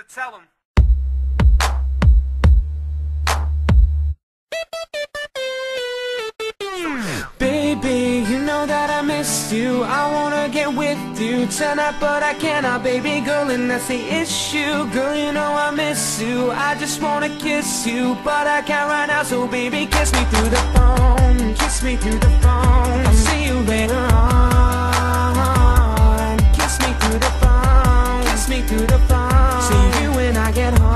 tell him. Baby, you know that I missed you. I wanna get with you tonight, but I cannot, baby girl, and that's the issue. Girl, you know I miss you. I just wanna kiss you, but I can't right now. So baby, kiss me through the phone. Kiss me through the phone. I'll see you later on. Kiss me through the phone. Kiss me through the phone. See you when I get home.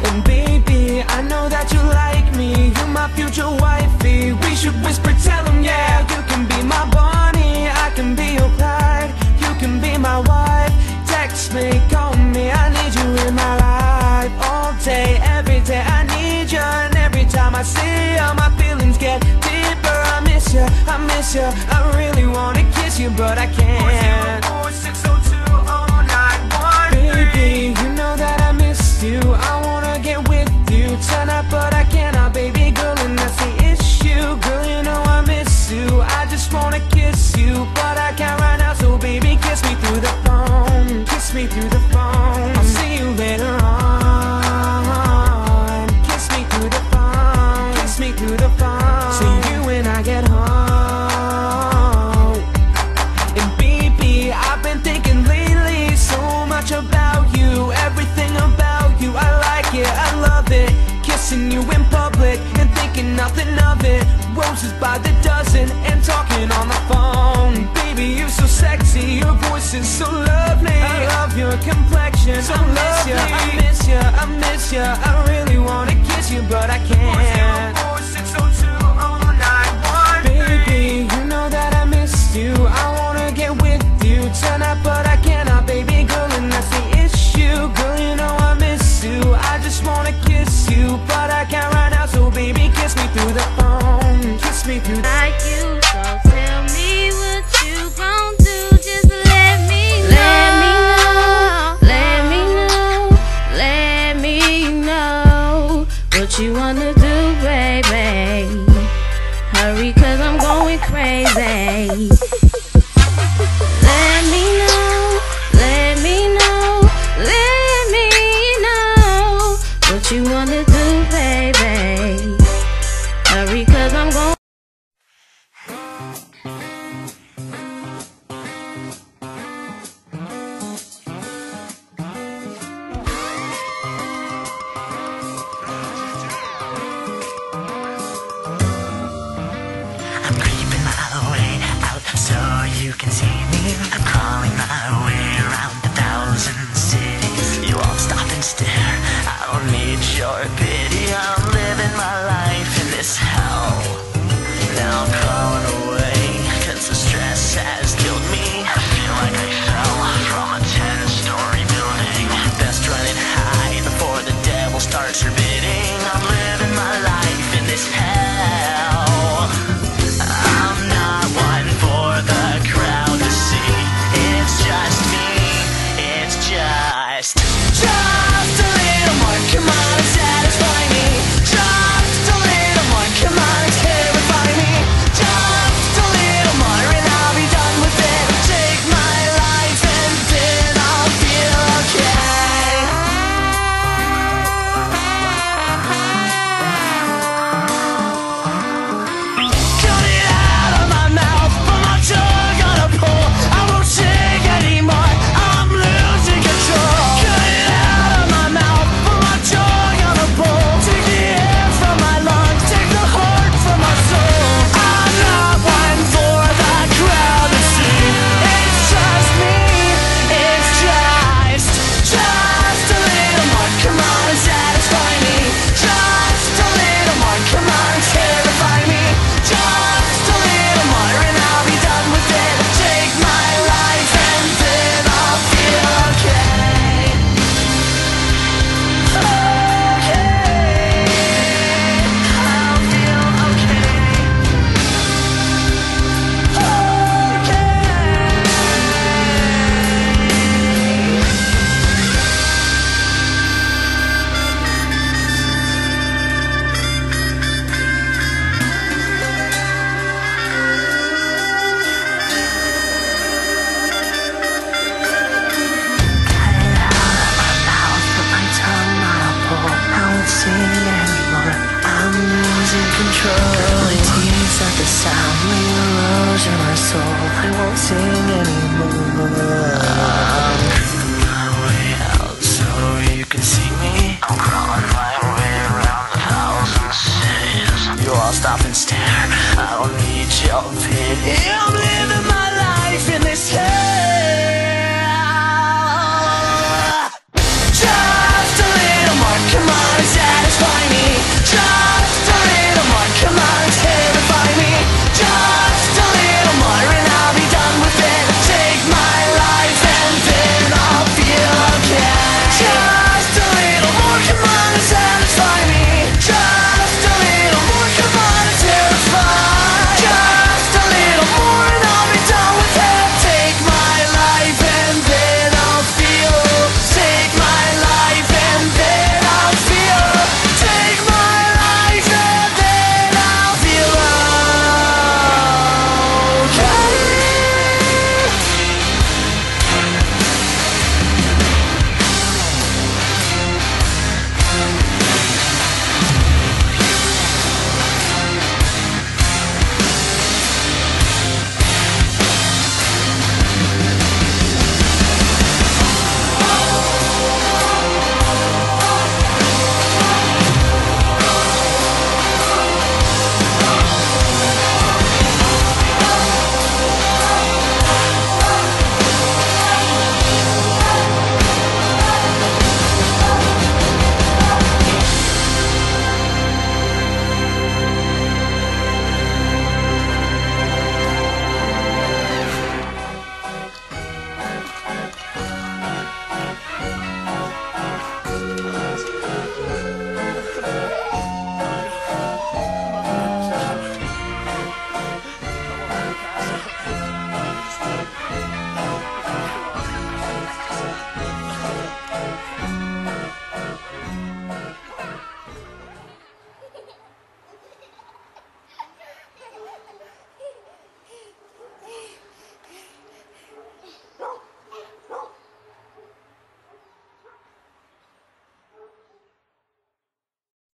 And baby, I know that you like me. You're my future wifey. We should whisper, tell him, yeah. You can be my Bonnie, I can be your Clyde. You can be my wife. Text me, call me, I need you in my life. All day, every day, I need you. And every time I see you, my feelings get deeper. I miss you, I miss you. I really wanna kiss you, but I can't. 404-602-0913. Baby, you know that I missed you. I wanna get with you tonight, but I cannot, baby girl, and that's the issue. Girl, you know I miss you. I just wanna kiss you, but I can't right now. So baby, kiss me through the phone. Kiss me through the phone. I'll see you later on. Kiss me through the phone. Kiss me through the phone. See you when I get home. And baby, I've been thinking lately so much about you. Everything about you, I like it, I love it. Kissing you in public and thinking nothing of it. Roses by the dozen and talking on the phone. Baby, you're so sexy, your voice is so lovely. I love your complexion, so I miss you, I miss you, I miss you. I really wanna kiss you, but I can't. 404-602-0913. Baby, you know that I missed you. I wanna get with you tonight, but I